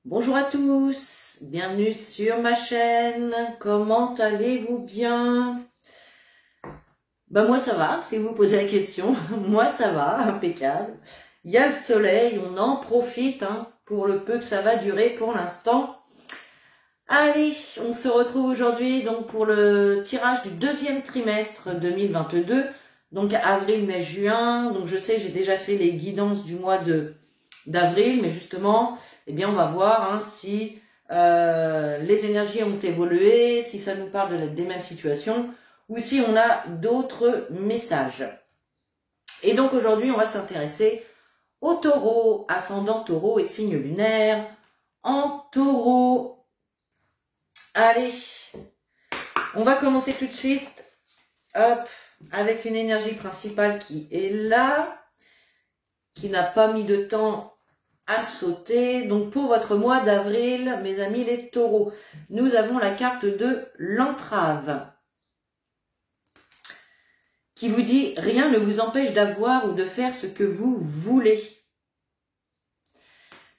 Bonjour à tous, bienvenue sur ma chaîne, comment allez-vous bien? Moi ça va, si vous posez la question, moi ça va, impeccable. Il y a le soleil, on en profite pour le peu que ça va durer pour l'instant. Allez, on se retrouve aujourd'hui donc pour le tirage du deuxième trimestre 2022, donc avril, mai, juin. Donc je sais, j'ai déjà fait les guidances du mois d'avril, mais justement, eh bien, on va voir si les énergies ont évolué, si ça nous parle des mêmes situations, ou si on a d'autres messages. Et donc aujourd'hui, on va s'intéresser au taureau, ascendant taureau et signe lunaire en taureau. Allez, on va commencer tout de suite, hop, avec une énergie principale qui est là, qui n'a pas mis de temps à sauter. Donc pour votre mois d'avril, mes amis les taureaux, nous avons la carte de l'entrave qui vous dit rien ne vous empêche d'avoir ou de faire ce que vous voulez.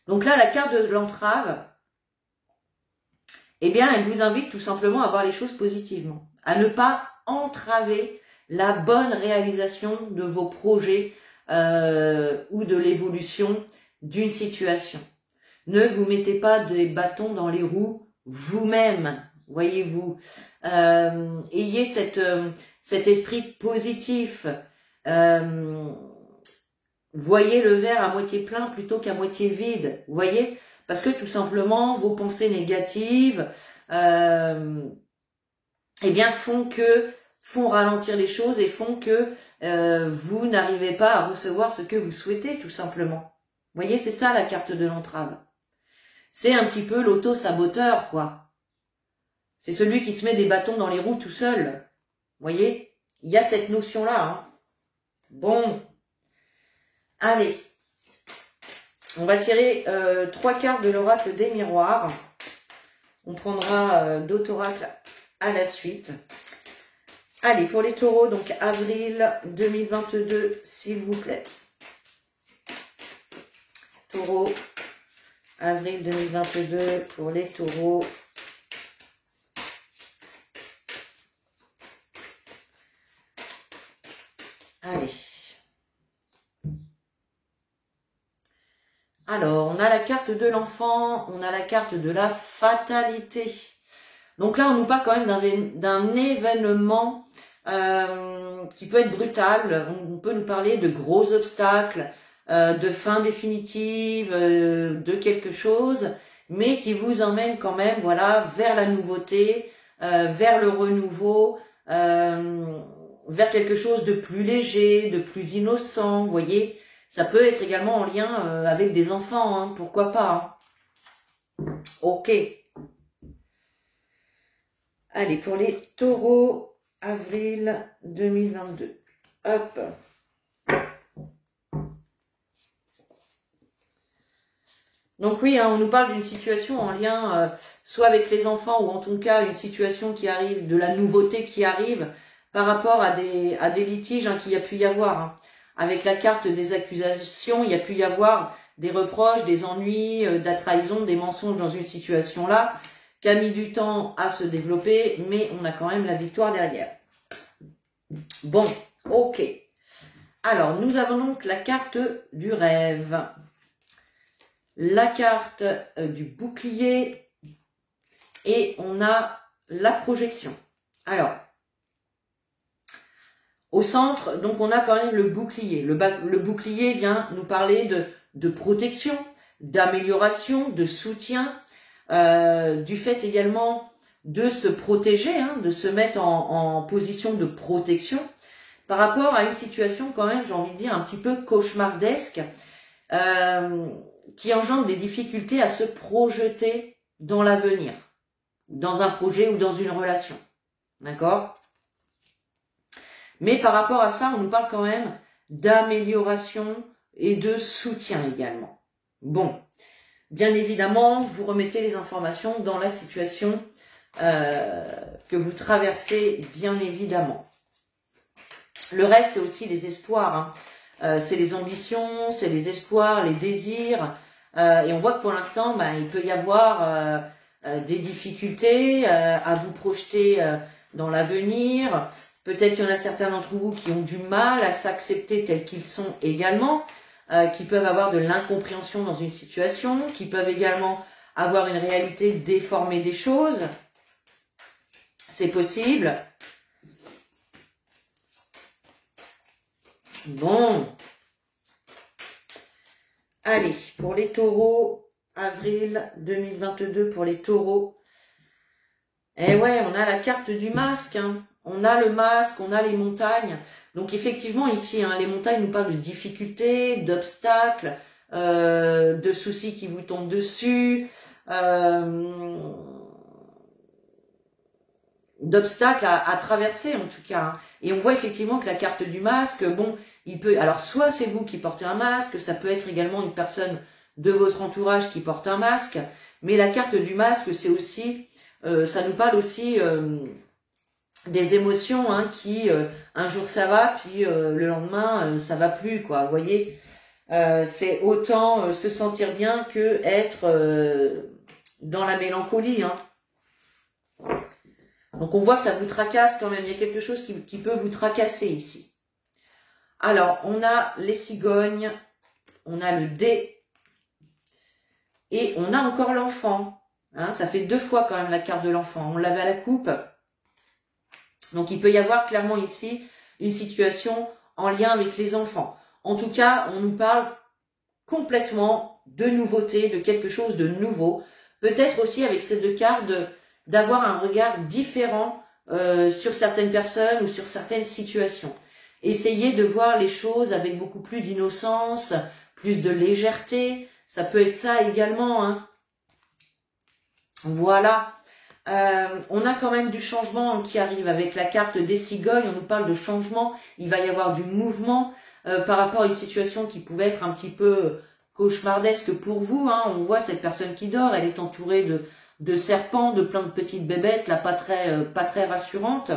Donc là, la carte de l'entrave, eh bien, elle vous invite tout simplement à voir les choses positivement, à ne pas entraver la bonne réalisation de vos projets ou de l'évolution d'une situation. Ne vous mettez pas des bâtons dans les roues vous-même, voyez-vous. Ayez cet esprit positif. Voyez le verre à moitié plein plutôt qu'à moitié vide, vous voyez, parce que tout simplement, vos pensées négatives eh bien, font ralentir les choses et font que vous n'arrivez pas à recevoir ce que vous souhaitez, tout simplement. Vous voyez, c'est ça la carte de l'entrave. C'est un petit peu l'auto-saboteur, quoi. C'est celui qui se met des bâtons dans les roues tout seul. Vous voyez, il y a cette notion-là. Bon, allez. On va tirer 3 cartes de l'oracle des miroirs. On prendra d'autres oracles à la suite. Allez, pour les taureaux, donc avril 2022, s'il vous plaît. Taureau, avril 2022 pour les taureaux. Allez. Alors, on a la carte de l'enfant, on a la carte de la fatalité. Donc là, on nous parle quand même d'un événement qui peut être brutal. On peut nous parler de gros obstacles, de fin définitive, de quelque chose, mais qui vous emmène quand même, voilà, vers la nouveauté, vers le renouveau, vers quelque chose de plus léger, de plus innocent, vous voyez. Ça peut être également en lien avec des enfants, pourquoi pas. Ok. Allez, pour les taureaux, avril 2022. Hop. Donc oui, on nous parle d'une situation en lien soit avec les enfants ou en tout cas une situation qui arrive, de la nouveauté qui arrive par rapport à des litiges qu'il y a pu y avoir. Avec la carte des accusations, il y a pu y avoir des reproches, des ennuis, de la trahison, des mensonges dans une situation-là qui a mis du temps à se développer, mais on a quand même la victoire derrière. Bon, ok. Alors, nous avons donc la carte du rêve, la carte du bouclier et on a la projection. Alors, au centre, donc on a quand même le bouclier. Le bouclier vient nous parler de protection, d'amélioration, de soutien, du fait également de se protéger, de se mettre en position de protection par rapport à une situation quand même, j'ai envie de dire, un petit peu cauchemardesque, qui engendre des difficultés à se projeter dans l'avenir, dans un projet ou dans une relation. D'accord ? Mais par rapport à ça, on nous parle quand même d'amélioration et de soutien également. Bon, bien évidemment, vous remettez les informations dans la situation que vous traversez, bien évidemment. Le rêve, c'est aussi les espoirs. C'est les ambitions, c'est les espoirs, les désirs. Et on voit que pour l'instant, il peut y avoir des difficultés à vous projeter dans l'avenir. Peut-être qu'il y en a certains d'entre vous qui ont du mal à s'accepter tels qu'ils sont également, qui peuvent avoir de l'incompréhension dans une situation, qui peuvent également avoir une réalité déformée des choses. C'est possible. Bon. Allez, pour les taureaux, avril 2022 pour les taureaux. Eh ouais, on a la carte du masque, hein. On a le masque, on a les montagnes. Donc effectivement ici, hein, les montagnes nous parlent de difficultés, d'obstacles, de soucis qui vous tombent dessus, d'obstacles à traverser en tout cas. Hein. Et on voit effectivement que la carte du masque, bon, il peut, alors soit c'est vous qui portez un masque, ça peut être également une personne de votre entourage qui porte un masque, mais la carte du masque, c'est aussi, ça nous parle aussi des émotions, hein, qui un jour ça va, puis le lendemain ça va plus, quoi. Vous voyez, c'est autant se sentir bien que être dans la mélancolie, hein. Donc on voit que ça vous tracasse quand même. Il y a quelque chose qui peut vous tracasser ici. Alors on a les cigognes, on a le dé et on a encore l'enfant. Hein, ça fait 2 fois quand même la carte de l'enfant. On l'avait à la coupe. Donc il peut y avoir clairement ici une situation en lien avec les enfants. En tout cas, on nous parle complètement de nouveauté, de quelque chose de nouveau. Peut-être aussi avec ces 2 cartes d'avoir un regard différent sur certaines personnes ou sur certaines situations. Essayez de voir les choses avec beaucoup plus d'innocence, plus de légèreté. Ça peut être ça également, hein. Voilà. On a quand même du changement qui arrive avec la carte des cigognes. On nous parle de changement. Il va y avoir du mouvement par rapport à une situation qui pouvait être un petit peu cauchemardesque pour vous. Hein. On voit cette personne qui dort. Elle est entourée de serpents, de plein de petites bébêtes, là pas très rassurantes.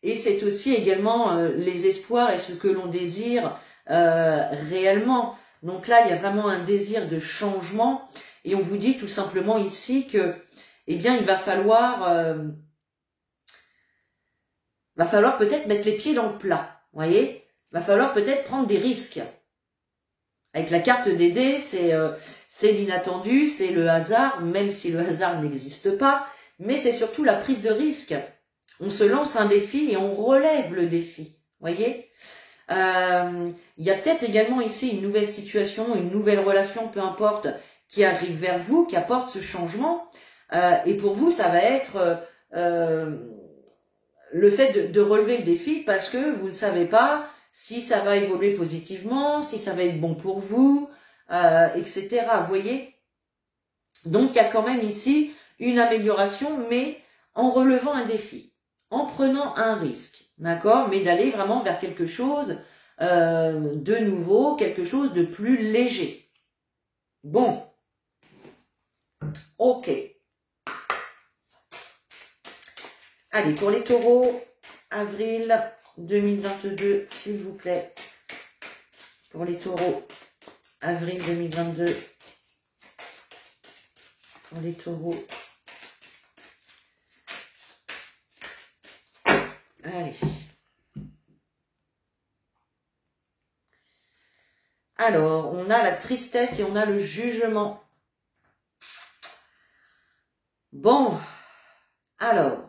Et c'est aussi également les espoirs et ce que l'on désire réellement. Donc là, il y a vraiment un désir de changement. Et on vous dit tout simplement ici que, eh bien, il va falloir peut-être mettre les pieds dans le plat. Vous voyez, va falloir peut-être prendre des risques. Avec la carte des dés, c'est l'inattendu, c'est le hasard, même si le hasard n'existe pas, mais c'est surtout la prise de risque. On se lance un défi et on relève le défi. Vous voyez, il y a peut-être également ici une nouvelle situation, une nouvelle relation, peu importe, qui arrive vers vous, qui apporte ce changement. Et pour vous, ça va être le fait de relever le défi parce que vous ne savez pas si ça va évoluer positivement, si ça va être bon pour vous, etc. Vous voyez? Donc, il y a quand même ici une amélioration, mais en relevant un défi, en prenant un risque, d'accord? Mais d'aller vraiment vers quelque chose de nouveau, quelque chose de plus léger. Bon. Ok. Allez, pour les taureaux, avril 2022, s'il vous plaît. Pour les taureaux, avril 2022. Pour les taureaux. Allez. Alors, on a la tristesse et on a le jugement. Bon, alors.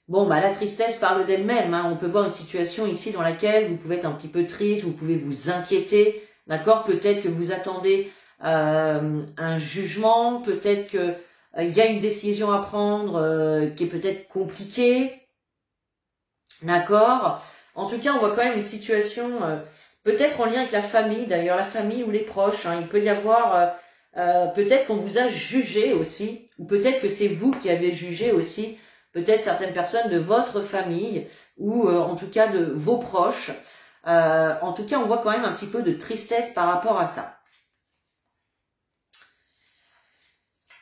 Bon, la tristesse parle d'elle-même. Hein. On peut voir une situation ici dans laquelle vous pouvez être un petit peu triste, vous pouvez vous inquiéter, d'accord? Peut-être que vous attendez un jugement, peut-être que il y a une décision à prendre qui est peut-être compliquée, d'accord? En tout cas, on voit quand même une situation peut-être en lien avec la famille, d'ailleurs la famille ou les proches. Hein. Il peut y avoir peut-être qu'on vous a jugé aussi, ou peut-être que c'est vous qui avez jugé aussi. Peut-être certaines personnes de votre famille ou en tout cas de vos proches. En tout cas, on voit quand même un petit peu de tristesse par rapport à ça.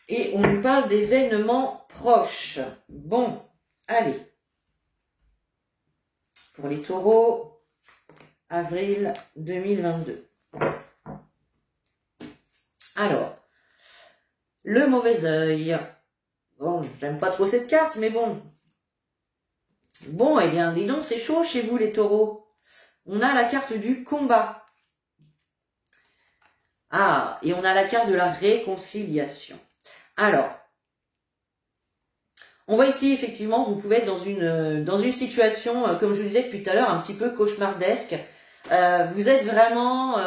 Et on nous parle d'événements proches. Bon, allez. Pour les taureaux, avril 2022. Alors, le mauvais œil. Bon, j'aime pas trop cette carte, mais bon. Bon, eh bien, dis donc, c'est chaud chez vous, les taureaux. On a la carte du combat. Ah, et on a la carte de la réconciliation. Alors, on voit ici, effectivement, vous pouvez être dans une situation, comme je le disais depuis tout à l'heure, un petit peu cauchemardesque. Vous êtes vraiment...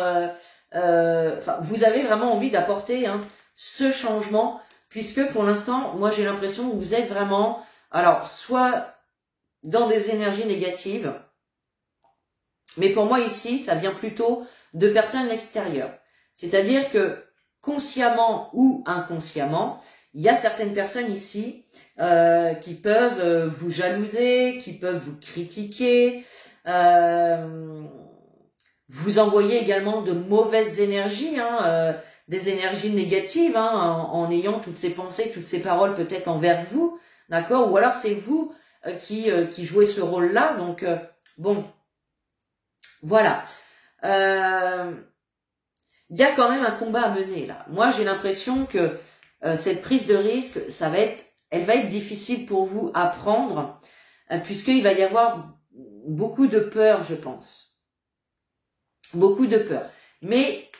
vous avez vraiment envie d'apporter ce changement, puisque pour l'instant, moi j'ai l'impression que vous êtes vraiment, alors soit dans des énergies négatives, mais pour moi ici, ça vient plutôt de personnes extérieures. C'est-à-dire que consciemment ou inconsciemment, il y a certaines personnes ici qui peuvent vous jalouser, qui peuvent vous critiquer, vous envoyer également de mauvaises énergies, des énergies négatives, en ayant toutes ces pensées, toutes ces paroles peut-être envers vous, d'accord? Ou alors c'est vous qui jouez ce rôle-là, donc bon, voilà. Il y a quand même un combat à mener là. Moi, j'ai l'impression que cette prise de risque, elle va être difficile pour vous à prendre, puisqu'il va y avoir beaucoup de peur, je pense. Beaucoup de peur. Mais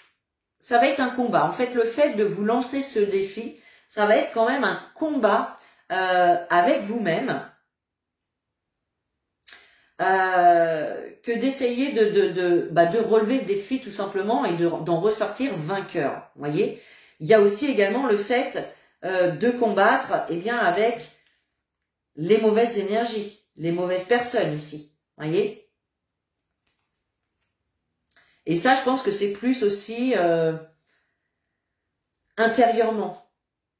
ça va être un combat. En fait, le fait de vous lancer ce défi, ça va être quand même un combat avec vous-même, que d'essayer de relever le défi tout simplement et d'en ressortir vainqueur. Vous voyez, il y a aussi également le fait de combattre avec les mauvaises énergies, les mauvaises personnes ici. Vous voyez. Et ça, je pense que c'est plus aussi intérieurement.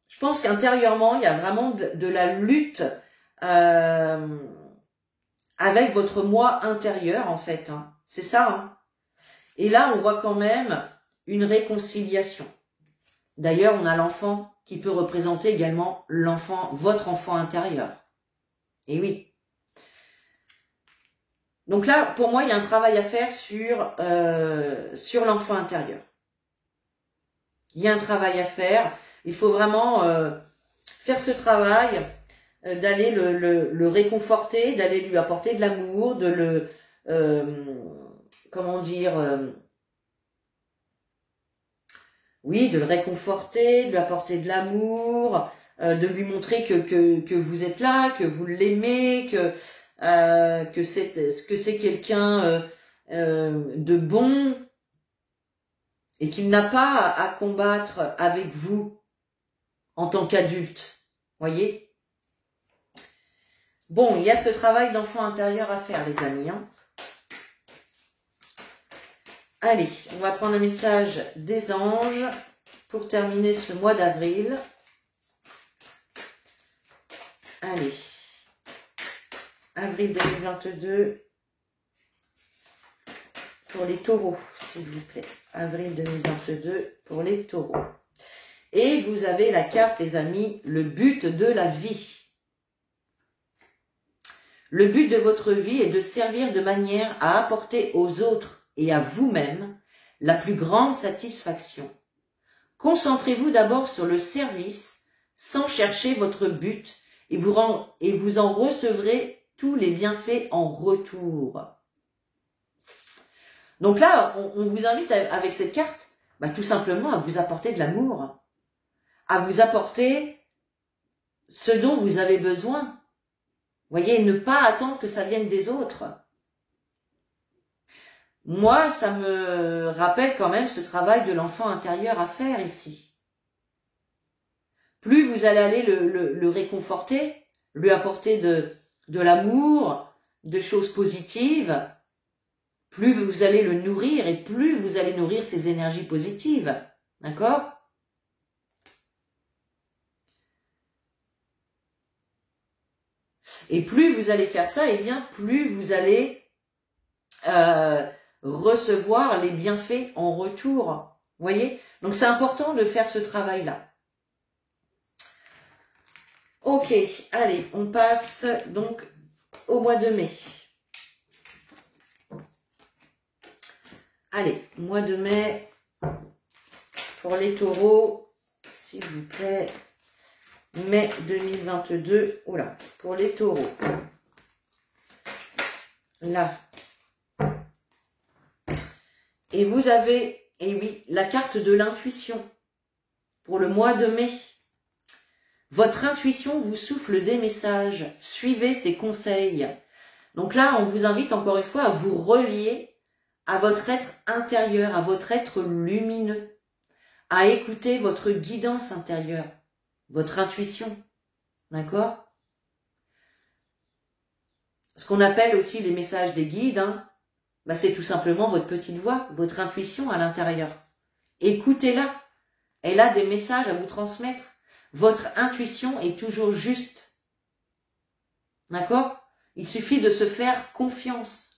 Je pense qu'intérieurement, il y a vraiment de la lutte avec votre moi intérieur, en fait. C'est ça. Et là, on voit quand même une réconciliation. D'ailleurs, on a l'enfant qui peut représenter également votre enfant intérieur. Et oui. Donc là, pour moi, il y a un travail à faire sur l'enfant intérieur. Il y a un travail à faire. Il faut vraiment faire ce travail, d'aller le réconforter, d'aller lui apporter de l'amour, de le... comment dire... oui, de le réconforter, de lui apporter de l'amour, de lui montrer que vous êtes là, que vous l'aimez, que c'est quelqu'un de bon et qu'il n'a pas à combattre avec vous en tant qu'adulte. Voyez? Bon, il y a ce travail d'enfant intérieur à faire, les amis. Allez, on va prendre un message des anges pour terminer ce mois d'avril. Allez, avril 2022 pour les taureaux, s'il vous plaît. Avril 2022 pour les taureaux. Et vous avez la carte, les amis, le but de la vie. Le but de votre vie est de servir de manière à apporter aux autres et à vous-même la plus grande satisfaction. Concentrez-vous d'abord sur le service sans chercher votre but et vous en recevrez tous les bienfaits en retour. Donc là, on vous invite avec cette carte, tout simplement à vous apporter de l'amour, à vous apporter ce dont vous avez besoin. Voyez, ne pas attendre que ça vienne des autres. Moi, ça me rappelle quand même ce travail de l'enfant intérieur à faire ici. Plus vous allez aller le réconforter, lui apporter de l'amour, de choses positives, plus vous allez le nourrir et plus vous allez nourrir ses énergies positives. D'accord ? Et plus vous allez faire ça, plus vous allez recevoir les bienfaits en retour. Vous voyez ? Donc c'est important de faire ce travail-là. Ok, allez, on passe donc au mois de mai. Allez, mois de mai, pour les taureaux, s'il vous plaît, mai 2022, oula, pour les taureaux. Là. Et vous avez, et oui, la carte de l'intuition pour le mois de mai. Votre intuition vous souffle des messages. Suivez ses conseils. Donc là, on vous invite encore une fois à vous relier à votre être intérieur, à votre être lumineux, à écouter votre guidance intérieure, votre intuition. D'accord? Ce qu'on appelle aussi les messages des guides, hein, bah c'est tout simplement votre petite voix, votre intuition à l'intérieur. Écoutez-la. Elle a des messages à vous transmettre. Votre intuition est toujours juste. D'accord? Il suffit de se faire confiance.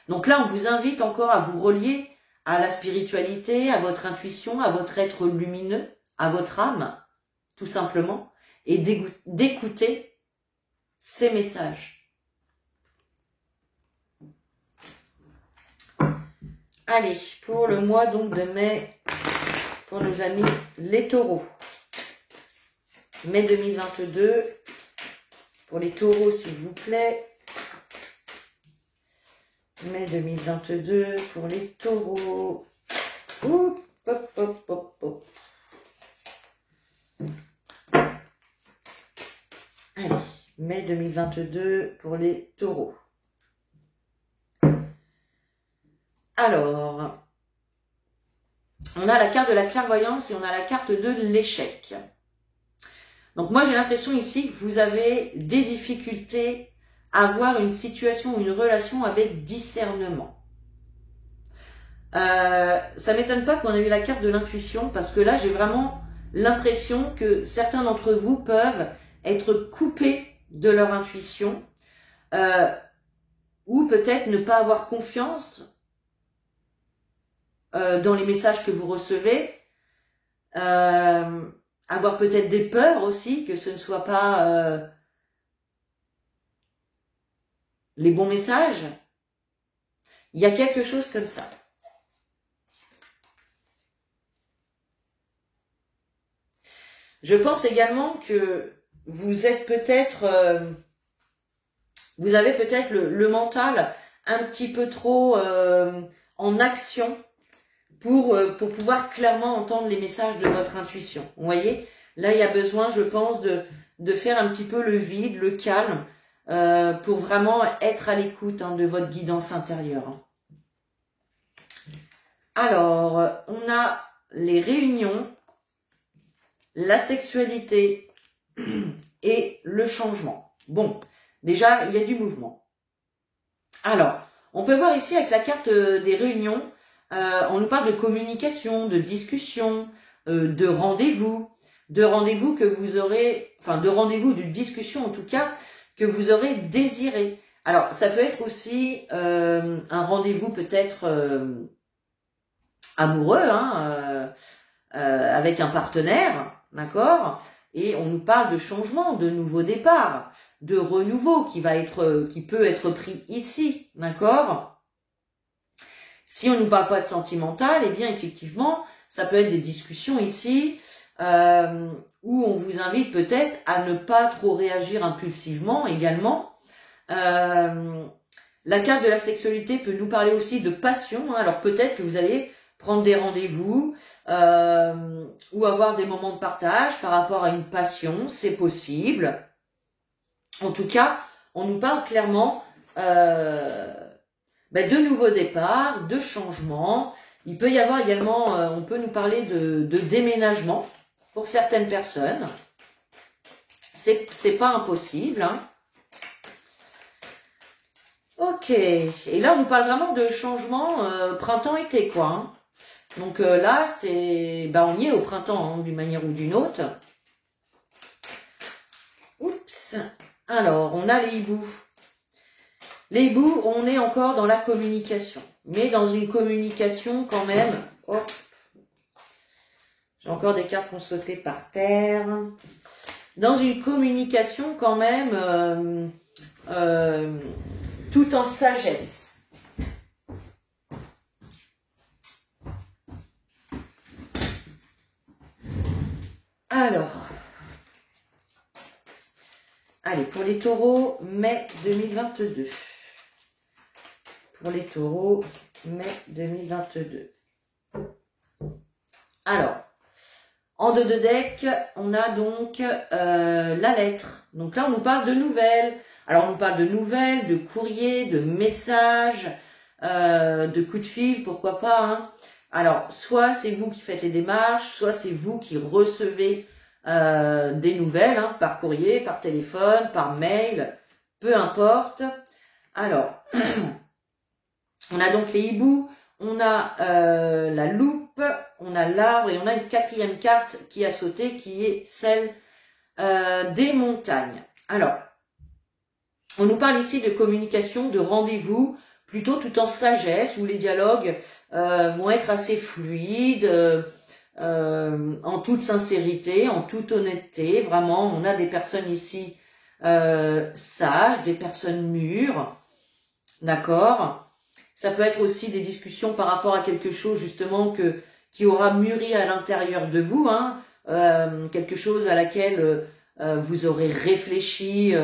Donc là, on vous invite encore à vous relier à la spiritualité, à votre intuition, à votre être lumineux, à votre âme, tout simplement, et d'écouter ces messages. Allez, pour le mois donc de mai, pour nos amis les taureaux. Mai 2022, pour les taureaux s'il vous plaît. Mai 2022, pour les taureaux. Oup, hop, hop, hop, hop. Allez, mai 2022, pour les taureaux. Alors, on a la carte de la clairvoyance et on a la carte de l'échec. Donc moi j'ai l'impression ici que vous avez des difficultés à voir une situation ou une relation avec discernement. Ça m'étonne pas qu'on ait eu la carte de l'intuition parce que là j'ai vraiment l'impression que certains d'entre vous peuvent être coupés de leur intuition ou peut-être ne pas avoir confiance dans les messages que vous recevez, avoir peut-être des peurs aussi, que ce ne soit pas les bons messages. Il y a quelque chose comme ça. Je pense également que vous êtes peut-être, vous avez peut-être le mental un petit peu trop en action pour pouvoir clairement entendre les messages de votre intuition. Vous voyez, là il y a besoin, je pense, de faire un petit peu le vide, le calme, pour vraiment être à l'écoute de votre guidance intérieure. Alors, on a les réunions, la sexualité et le changement. Bon, déjà, il y a du mouvement. Alors, on peut voir ici avec la carte des réunions, on nous parle de communication, de discussion, de rendez-vous que vous aurez, enfin de rendez-vous, de discussion en tout cas, que vous aurez désiré. Alors, ça peut être aussi un rendez-vous peut-être amoureux, avec un partenaire, d'accord? Et on nous parle de changement, de nouveau départ, de renouveau qui peut être pris ici, d'accord? Si on ne nous parle pas de sentimental, eh bien effectivement, ça peut être des discussions ici où on vous invite peut-être à ne pas trop réagir impulsivement également. La carte de la sexualité peut nous parler aussi de passion. Alors peut-être que vous allez prendre des rendez-vous ou avoir des moments de partage par rapport à une passion, c'est possible. En tout cas, on nous parle clairement de nouveaux départs, de changements. Il peut y avoir également, on peut nous parler de déménagement pour certaines personnes. C'est pas impossible. Ok, et là on nous parle vraiment de changement printemps-été quoi. Donc là c'est, on y est au printemps d'une manière ou d'une autre. Oups. Alors on a les hiboux. Les hiboux, on est encore dans la communication, mais dans une communication quand même. Oh. J'ai encore des cartes qui ont sauté par terre. Dans une communication quand même tout en sagesse. Alors, allez, pour les taureaux, mai 2022. Pour les taureaux, mai 2022. Alors, en dos de deck, on a donc la lettre. Donc là, on nous parle de nouvelles. Alors, on nous parle de nouvelles, de courriers, de messages, de coups de fil, pourquoi pas. Hein. Alors, soit c'est vous qui faites les démarches, soit c'est vous qui recevez des nouvelles, hein, par courrier, par téléphone, par mail, peu importe. Alors, on a donc les hiboux, on a la loupe, on a l'arbre et on a une quatrième carte qui a sauté, qui est celle des montagnes. Alors, on nous parle ici de communication, de rendez-vous, plutôt tout en sagesse, où les dialogues vont être assez fluides, en toute sincérité, en toute honnêteté. Vraiment, on a des personnes ici sages, des personnes mûres, d'accord. Ça peut être aussi des discussions par rapport à quelque chose justement qui aura mûri à l'intérieur de vous, hein, quelque chose à laquelle vous aurez réfléchi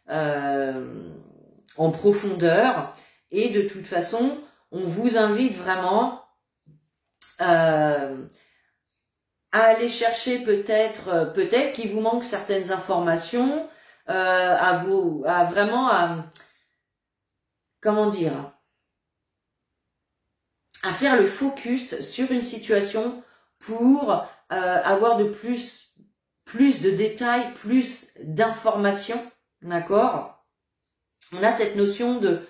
en profondeur. Et de toute façon, on vous invite vraiment à aller chercher peut-être qu'il vous manque certaines informations, comment dire, à faire le focus sur une situation pour avoir de plus de détails, plus d'informations, d'accord. On a cette notion de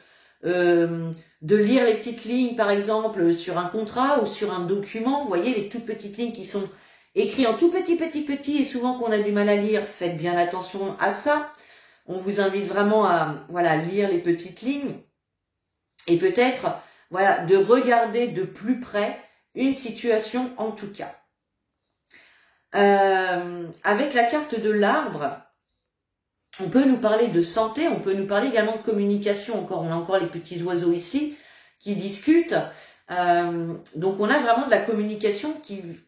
lire les petites lignes, par exemple, sur un contrat ou sur un document. Vous voyez, les toutes petites lignes qui sont écrites en tout petit, et souvent qu'on a du mal à lire. Faites bien attention à ça. On vous invite vraiment à lire les petites lignes et peut-être de regarder de plus près une situation en tout cas. Avec la carte de l'arbre, on peut nous parler de santé, on peut nous parler également de communication. On a encore les petits oiseaux ici qui discutent. Donc on a vraiment de la communication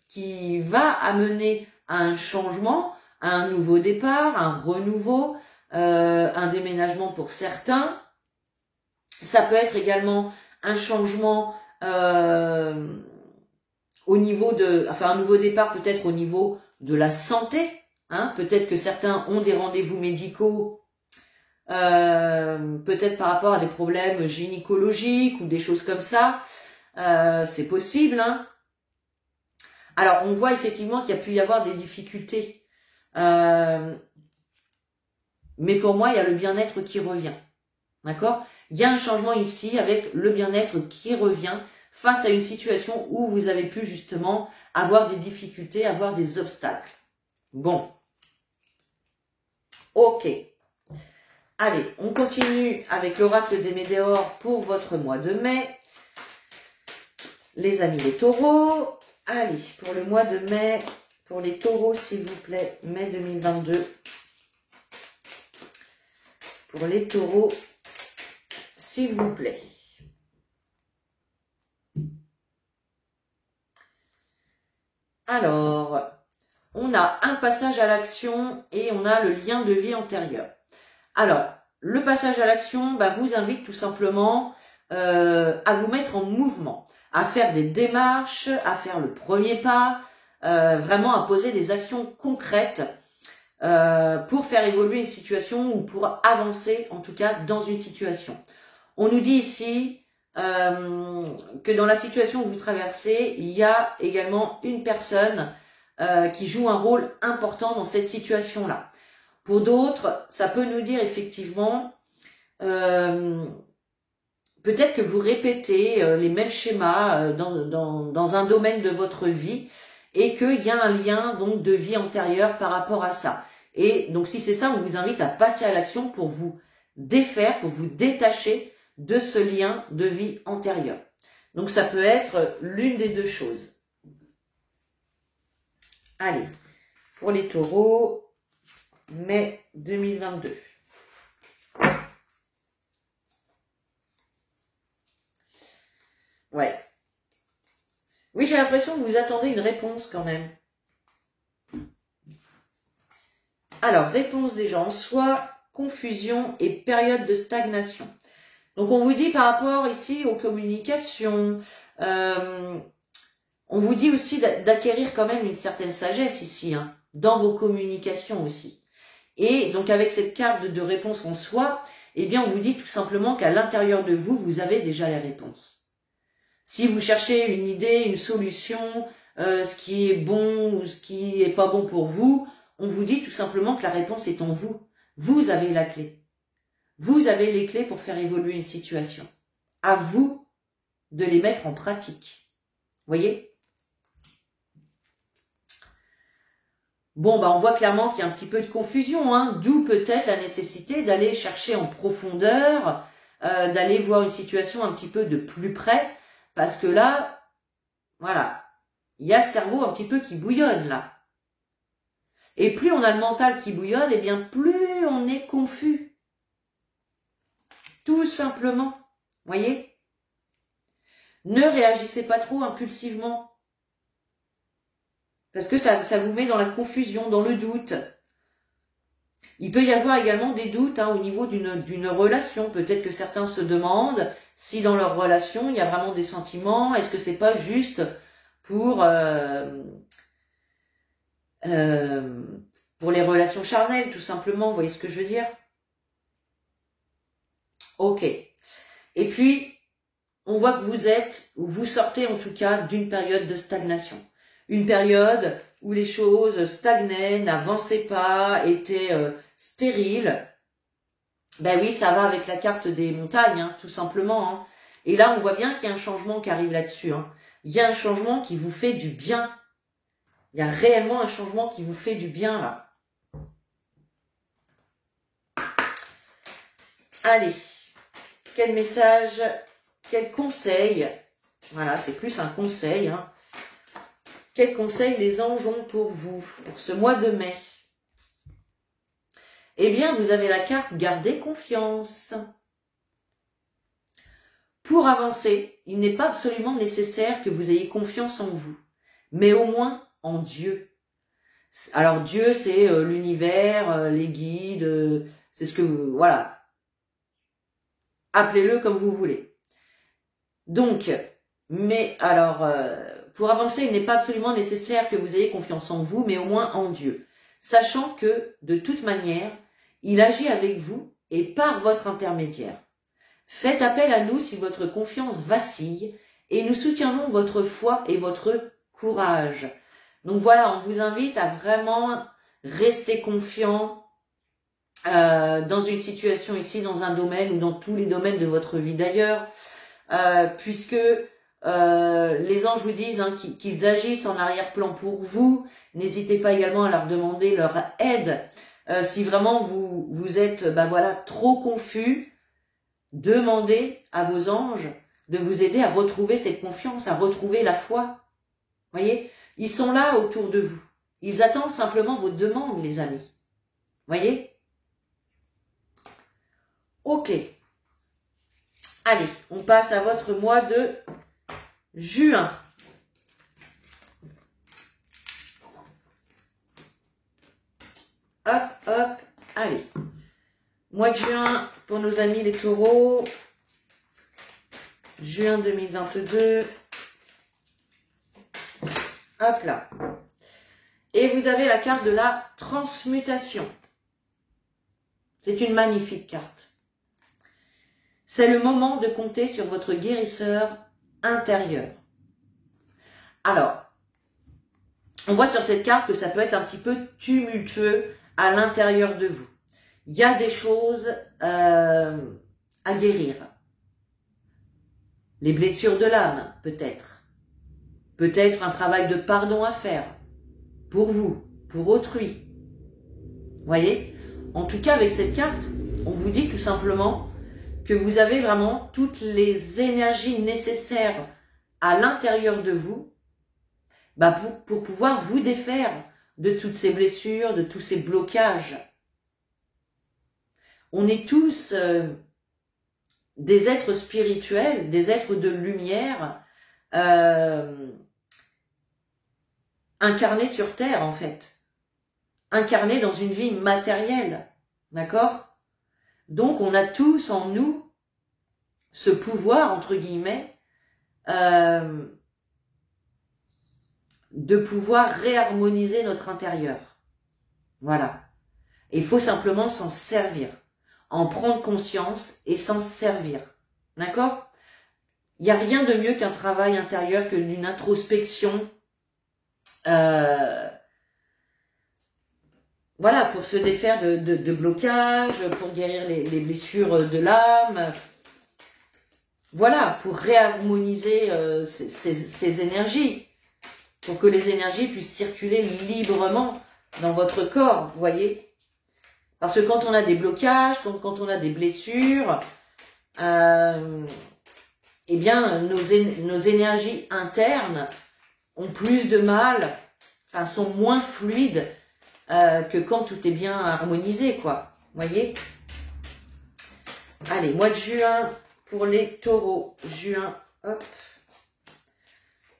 qui va amener à un changement, à un nouveau départ, un renouveau, un déménagement pour certains. Ça peut être également un changement au niveau un nouveau départ peut-être au niveau de la santé. Hein, peut-être que certains ont des rendez-vous médicaux, peut-être par rapport à des problèmes gynécologiques ou des choses comme ça. C'est possible. Hein. Alors, on voit effectivement qu'il y a pu y avoir des difficultés. Mais pour moi, il y a le bien-être qui revient. D'accord ? Il y a un changement ici avec le bien-être qui revient face à une situation où vous avez pu justement avoir des difficultés, avoir des obstacles. Bon. Ok. Allez, on continue avec l'oracle des météores pour votre mois de mai. Les amis les taureaux. Allez, pour le mois de mai, pour les taureaux, s'il vous plaît, mai 2022. Pour les taureaux, s'il vous plaît. Alors, on a un passage à l'action et on a le lien de vie antérieur. Alors, le passage à l'action vous invite tout simplement à vous mettre en mouvement, à faire des démarches, à faire le premier pas, vraiment à poser des actions concrètes pour faire évoluer une situation ou pour avancer en tout cas dans une situation. On nous dit ici que dans la situation que vous traversez, il y a également une personne qui joue un rôle important dans cette situation-là. Pour d'autres, ça peut nous dire effectivement, peut-être que vous répétez les mêmes schémas dans un domaine de votre vie et qu'il y a un lien donc de vie antérieure par rapport à ça. Et donc si c'est ça, on vous invite à passer à l'action pour vous défaire, pour vous détacher de ce lien de vie antérieure. Donc ça peut être l'une des deux choses. Allez, pour les taureaux, mai 2022. Ouais. Oui, j'ai l'impression que vous attendez une réponse quand même. Alors, réponse des gens, soit confusion et période de stagnation. Donc, on vous dit par rapport ici aux communications, on vous dit aussi d'acquérir quand même une certaine sagesse ici, hein, dans vos communications aussi. Et donc, avec cette carte de réponse en soi, eh bien, on vous dit tout simplement qu'à l'intérieur de vous, vous avez déjà les réponses. Si vous cherchez une idée, une solution, ce qui est bon ou ce qui est pas bon pour vous, on vous dit tout simplement que la réponse est en vous. Vous avez la clé. Vous avez les clés pour faire évoluer une situation. À vous de les mettre en pratique. Voyez? Bon, bah on voit clairement qu'il y a un petit peu de confusion, hein, d'où peut-être la nécessité d'aller chercher en profondeur, d'aller voir une situation un petit peu de plus près, parce que là, voilà, il y a le cerveau un petit peu qui bouillonne là. Et plus on a le mental qui bouillonne, eh bien plus on est confus. Tout simplement. Voyez? Ne réagissez pas trop impulsivement. Parce que ça vous met dans la confusion, dans le doute. Il peut y avoir également des doutes hein, au niveau d'une relation. Peut-être que certains se demandent si dans leur relation, il y a vraiment des sentiments. Est-ce que c'est pas juste pour les relations charnelles, tout simplement. Vous voyez ce que je veux dire? Ok. Et puis, on voit que vous êtes, ou vous sortez en tout cas, d'une période de stagnation. Une période où les choses stagnaient, n'avançaient pas, étaient stériles. Ben oui, ça va avec la carte des montagnes, hein, tout simplement. Hein. Et là, on voit bien qu'il y a un changement qui arrive là-dessus. Hein. Il y a un changement qui vous fait du bien. Il y a réellement un changement qui vous fait du bien, là. Allez, quel message, quel conseil, voilà, c'est plus un conseil, hein. Quel conseil les anges ont pour vous, pour ce mois de mai? Eh bien, vous avez la carte « Gardez confiance ». Pour avancer, il n'est pas absolument nécessaire que vous ayez confiance en vous, mais au moins en Dieu. Alors Dieu, c'est l'univers, les guides, c'est ce que vous... Voilà. Appelez-le comme vous voulez. Donc, mais alors, pour avancer, il n'est pas absolument nécessaire que vous ayez confiance en vous, mais au moins en Dieu. Sachant que, de toute manière, il agit avec vous et par votre intermédiaire. Faites appel à nous si votre confiance vacille et nous soutiendrons votre foi et votre courage. Donc voilà, on vous invite à vraiment rester confiant dans une situation ici, dans un domaine ou dans tous les domaines de votre vie d'ailleurs, puisque les anges vous disent hein, qu'ils agissent en arrière-plan pour vous. N'hésitez pas également à leur demander leur aide. Si vraiment vous êtes voilà, trop confus, demandez à vos anges de vous aider à retrouver cette confiance, à retrouver la foi. Voyez, ils sont là autour de vous. Ils attendent simplement vos demandes, les amis. Voyez? Ok. Allez, on passe à votre mois de juin. Hop, hop, allez. Mois de juin pour nos amis les taureaux. Juin 2022. Hop là. Et vous avez la carte de la transmutation. C'est une magnifique carte. C'est le moment de compter sur votre guérisseur intérieur. Alors, on voit sur cette carte que ça peut être un petit peu tumultueux à l'intérieur de vous. Il y a des choses à guérir. Les blessures de l'âme, peut-être. Peut-être un travail de pardon à faire. Pour vous, pour autrui. Voyez ? En tout cas, avec cette carte, on vous dit tout simplement que vous avez vraiment toutes les énergies nécessaires à l'intérieur de vous pour pouvoir vous défaire de toutes ces blessures, de tous ces blocages. On est tous des êtres spirituels, des êtres de lumière, incarnés sur Terre en fait. incarné dans une vie matérielle. D'accord? Donc, on a tous en nous ce pouvoir, entre guillemets, de pouvoir réharmoniser notre intérieur. Voilà. Et il faut simplement s'en servir, en prendre conscience et s'en servir. D'accord? Il n'y a rien de mieux qu'un travail intérieur, que d'une introspection. Voilà, pour se défaire de blocages, pour guérir les blessures de l'âme. Voilà, pour réharmoniser ces énergies, pour que les énergies puissent circuler librement dans votre corps, vous voyez. Parce que quand on a des blocages, quand on a des blessures, eh bien, nos énergies internes ont plus de mal, enfin, sont moins fluides que quand tout est bien harmonisé, quoi. Vous voyez? Allez, mois de juin pour les taureaux. Juin, hop.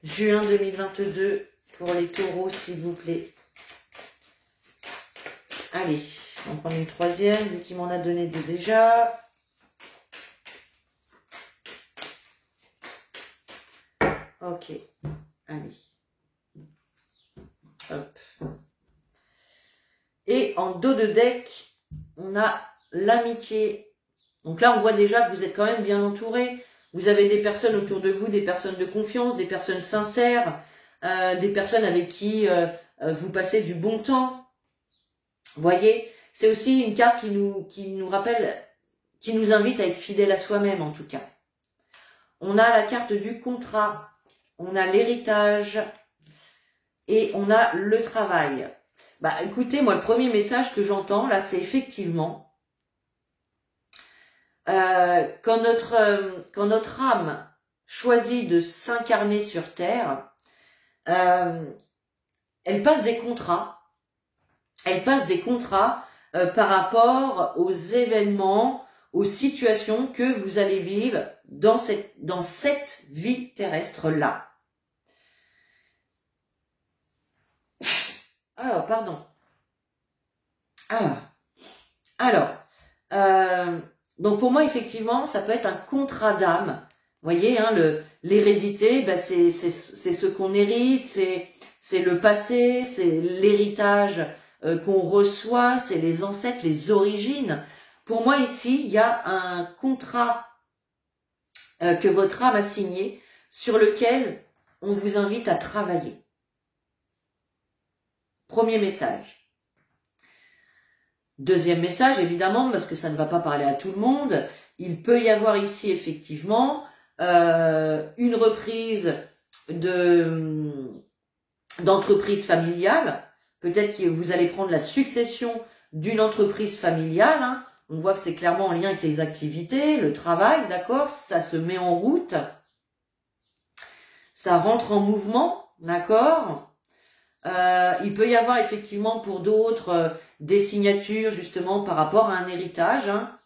Juin 2022 pour les taureaux, s'il vous plaît. Allez, on prend une troisième, vu qu'il m'en a donné deux déjà. Ok, allez. Hop. Et en dos de deck, on a l'amitié. Donc là, on voit déjà que vous êtes quand même bien entouré. Vous avez des personnes autour de vous, des personnes de confiance, des personnes sincères, des personnes avec qui vous passez du bon temps. Vous voyez, c'est aussi une carte qui nous rappelle, qui nous invite à être fidèle à soi-même en tout cas. On a la carte du contrat, on a l'héritage et on a le travail. Bah écoutez, moi le premier message que j'entends là, c'est effectivement quand notre âme choisit de s'incarner sur Terre, elle passe des contrats. Elle passe des contrats par rapport aux événements, aux situations que vous allez vivre dans cette vie terrestre-là. Alors, pardon. Alors, donc pour moi, effectivement, ça peut être un contrat d'âme. Vous voyez, hein, l'hérédité, ben c'est ce qu'on hérite, c'est le passé, c'est l'héritage qu'on reçoit, c'est les ancêtres, les origines. Pour moi, ici, il y a un contrat que votre âme a signé, sur lequel on vous invite à travailler. Premier message. Deuxième message, évidemment, parce que ça ne va pas parler à tout le monde, il peut y avoir ici, effectivement, une reprise d'entreprise familiale. Peut-être que vous allez prendre la succession d'une entreprise familiale. Hein. On voit que c'est clairement en lien avec les activités, le travail, d'accord? Ça se met en route. Ça rentre en mouvement, d'accord? Il peut y avoir effectivement pour d'autres des signatures justement par rapport à un héritage. Hein.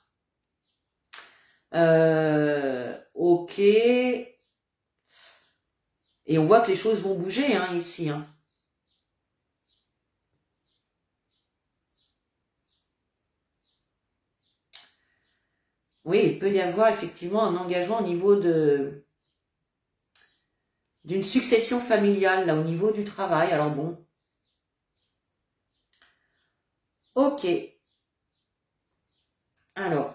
Ok. Et on voit que les choses vont bouger hein, ici. Hein. Oui, il peut y avoir effectivement un engagement au niveau d'une succession familiale, là, au niveau du travail. Alors bon. Ok. Alors.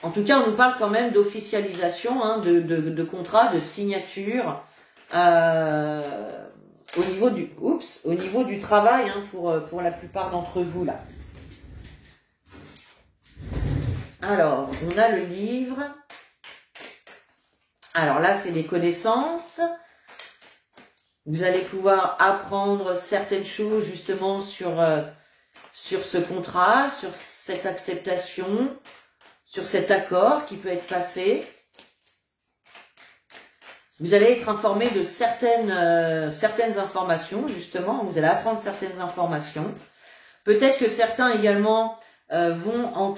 En tout cas, on nous parle quand même d'officialisation, hein, de contrat, de signature, au niveau du travail, hein, pour la plupart d'entre vous, là. Alors, on a le livre. Alors là, c'est les connaissances. Vous allez pouvoir apprendre certaines choses justement sur ce contrat, sur cette acceptation, sur cet accord qui peut être passé. Vous allez être informé de certaines informations, justement. Vous allez apprendre certaines informations. Peut-être que certains également vont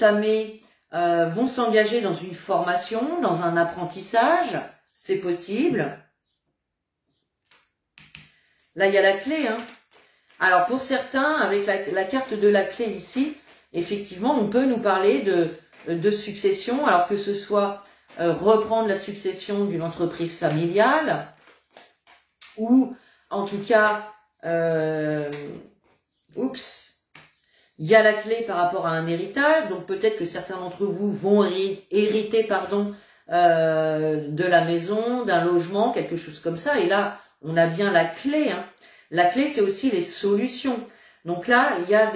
s'engager dans une formation, dans un apprentissage. C'est possible. Là, il y a la clé. Hein. Alors, pour certains, avec la carte de la clé ici, effectivement, on peut nous parler de succession, alors que ce soit reprendre la succession d'une entreprise familiale, ou en tout cas, il y a la clé par rapport à un héritage, donc peut-être que certains d'entre vous vont hériter de la maison, d'un logement, quelque chose comme ça, et là, on a bien la clé. Hein. La clé, c'est aussi les solutions. Donc là, il y a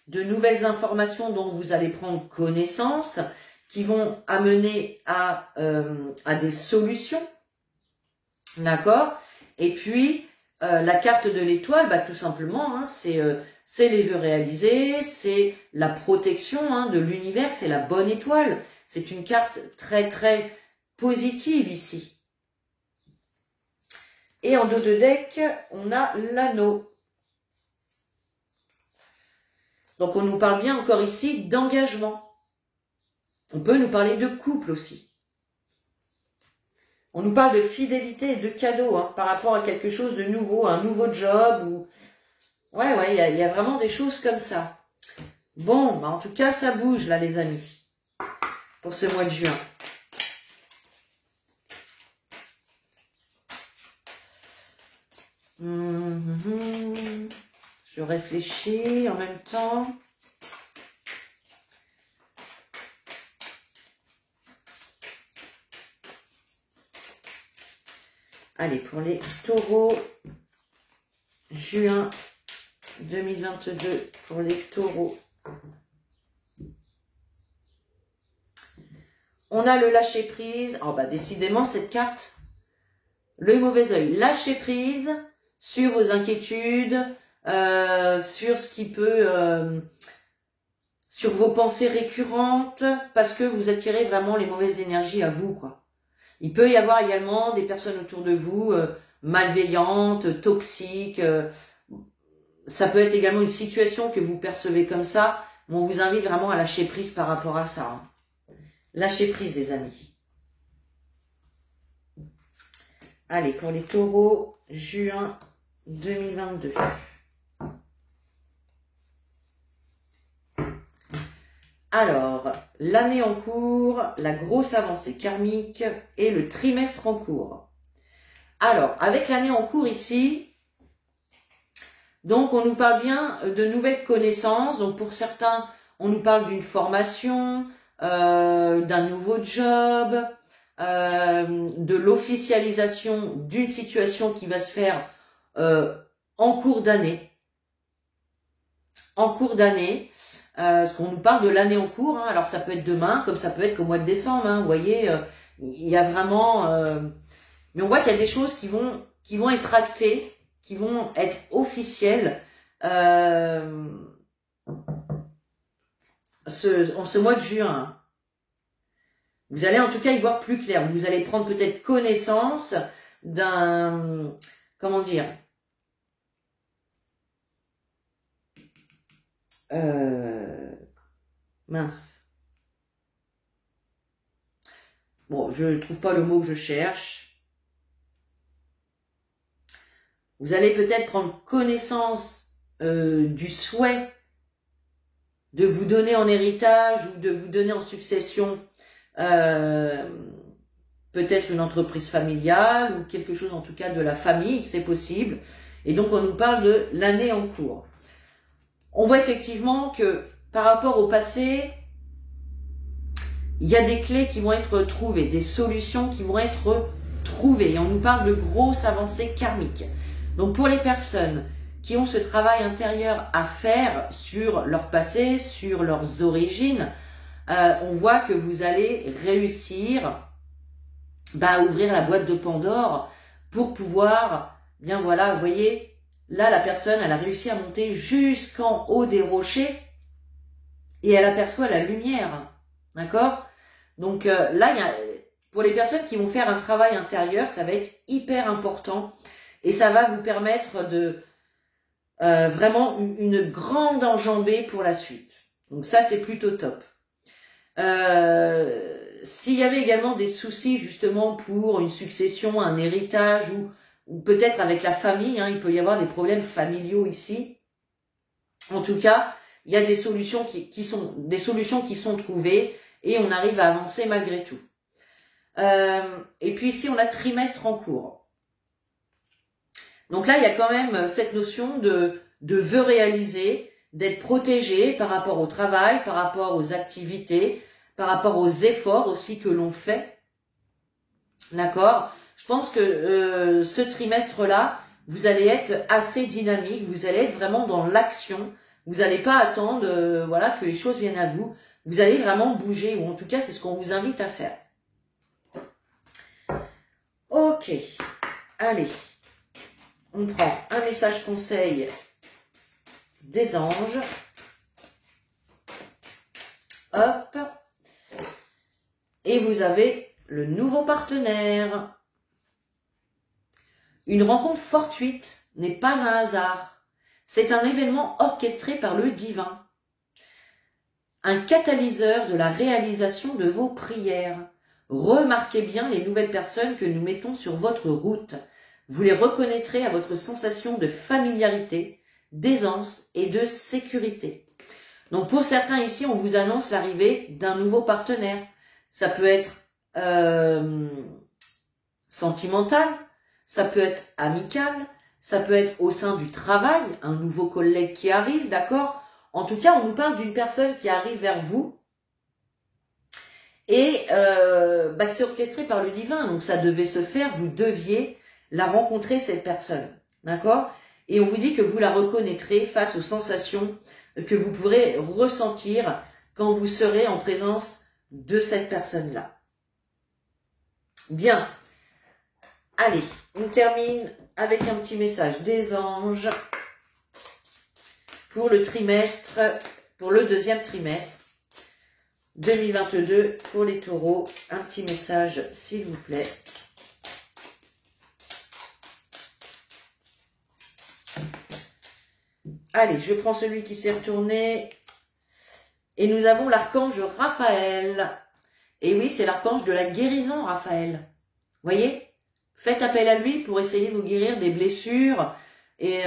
de nouvelles informations dont vous allez prendre connaissance, qui vont amener à des solutions, d'accord? Et puis, la carte de l'étoile, bah, tout simplement, hein, c'est les vœux réalisés, c'est la protection hein, de l'univers, c'est la bonne étoile. C'est une carte très très positive ici. Et en dos de deck, on a l'anneau. Donc on nous parle bien encore ici d'engagement. On peut nous parler de couple aussi. On nous parle de fidélité et de cadeau hein, par rapport à quelque chose de nouveau, un nouveau job. Ou... Ouais, il y a vraiment des choses comme ça. Bon, bah en tout cas, ça bouge là les amis, pour ce mois de juin. Je réfléchis en même temps. Allez, pour les taureaux, juin 2022, pour les taureaux. On a le lâcher prise. Oh bah décidément, cette carte, le mauvais œil. Lâcher prise sur vos inquiétudes, sur ce qui peut... sur vos pensées récurrentes, parce que vous attirez vraiment les mauvaises énergies à vous, quoi. Il peut y avoir également des personnes autour de vous malveillantes, toxiques. Ça peut être également une situation que vous percevez comme ça. Mais on vous invite vraiment à lâcher prise par rapport à ça. Hein. Lâcher prise, les amis. Allez, pour les taureaux, juin 2022. Alors, l'année en cours, la grosse avancée karmique et le trimestre en cours. Alors, avec l'année en cours ici, donc on nous parle bien de nouvelles connaissances. Donc pour certains, on nous parle d'une formation, d'un nouveau job, de l'officialisation d'une situation qui va se faire en cours d'année. En cours d'année. Parce qu'on nous parle de l'année en cours, hein. Alors ça peut être demain, comme ça peut être qu'au mois de décembre, hein. Vous voyez, il y a vraiment... mais on voit qu'il y a des choses qui vont être actées, qui vont être officielles en ce mois de juin. Vous allez en tout cas y voir plus clair. Vous allez prendre peut-être connaissance d'un... Comment dire mince. Bon, je ne trouve pas le mot que je cherche. Vous allez peut-être prendre connaissance du souhait de vous donner en héritage ou de vous donner en succession peut-être une entreprise familiale ou quelque chose en tout cas de la famille, c'est possible. Et donc on nous parle de l'année en cours. On voit effectivement que par rapport au passé, il y a des clés qui vont être trouvées, des solutions qui vont être trouvées. Et on nous parle de grosses avancées karmiques. Donc pour les personnes qui ont ce travail intérieur à faire sur leur passé, sur leurs origines, on voit que vous allez réussir à ouvrir la boîte de Pandore pour pouvoir, bien voilà, vous voyez, là, la personne, elle a réussi à monter jusqu'en haut des rochers et elle aperçoit la lumière. D'accord? Donc là, pour les personnes qui vont faire un travail intérieur, ça va être hyper important et ça va vous permettre de vraiment une grande enjambée pour la suite. Donc ça, c'est plutôt top. S'il y avait également des soucis justement pour une succession, un héritage ou ou peut-être avec la famille, hein, il peut y avoir des problèmes familiaux ici. En tout cas, il y a des solutions qui sont trouvées et on arrive à avancer malgré tout. Et puis ici, on a trimestre en cours. Donc là, il y a quand même cette notion de vœux réalisés, d'être protégé par rapport au travail, par rapport aux activités, par rapport aux efforts aussi que l'on fait. D'accord ? Je pense que ce trimestre-là, vous allez être assez dynamique, vous allez être vraiment dans l'action. Vous n'allez pas attendre voilà, que les choses viennent à vous. Vous allez vraiment bouger, ou en tout cas, c'est ce qu'on vous invite à faire. Ok, allez. On prend un message conseil des anges. Hop. Et vous avez le nouveau partenaire. Une rencontre fortuite n'est pas un hasard. C'est un événement orchestré par le divin. Un catalyseur de la réalisation de vos prières. Remarquez bien les nouvelles personnes que nous mettons sur votre route. Vous les reconnaîtrez à votre sensation de familiarité, d'aisance et de sécurité. Donc pour certains ici, on vous annonce l'arrivée d'un nouveau partenaire. Ça peut être sentimental, ça peut être amical, ça peut être au sein du travail, un nouveau collègue qui arrive, d'accord ? En tout cas, on nous parle d'une personne qui arrive vers vous et c'est orchestré par le divin, donc ça devait se faire, vous deviez la rencontrer, cette personne, d'accord? Et on vous dit que vous la reconnaîtrez face aux sensations que vous pourrez ressentir quand vous serez en présence de cette personne-là. Bien. Allez, on termine avec un petit message des anges pour le trimestre, pour le deuxième trimestre 2022 pour les taureaux. Un petit message, s'il vous plaît. Allez, je prends celui qui s'est retourné. Et nous avons l'archange Raphaël. Et oui, c'est l'archange de la guérison, Raphaël. Voyez ? Faites appel à lui pour essayer de vous guérir des blessures. Et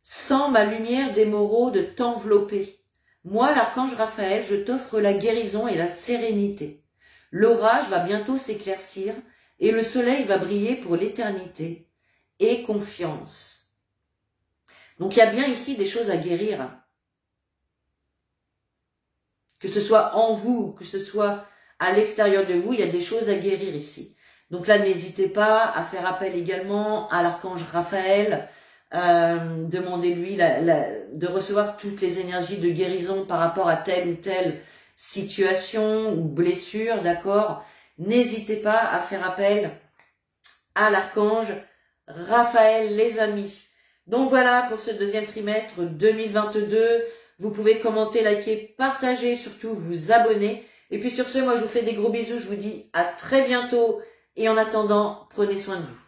sans ma lumière des moraux de t'envelopper. Moi, l'archange Raphaël, je t'offre la guérison et la sérénité. L'orage va bientôt s'éclaircir et le soleil va briller pour l'éternité. Et confiance. Donc il y a bien ici des choses à guérir. Que ce soit en vous, que ce soit à l'extérieur de vous, il y a des choses à guérir ici. Donc là, n'hésitez pas à faire appel également à l'archange Raphaël. Demandez-lui de recevoir toutes les énergies de guérison par rapport à telle ou telle situation ou blessure, d'accord? N'hésitez pas à faire appel à l'archange Raphaël, les amis. Donc voilà pour ce deuxième trimestre 2022. Vous pouvez commenter, liker, partager, surtout vous abonner. Et puis sur ce, moi je vous fais des gros bisous. Je vous dis à très bientôt. Et en attendant, prenez soin de vous.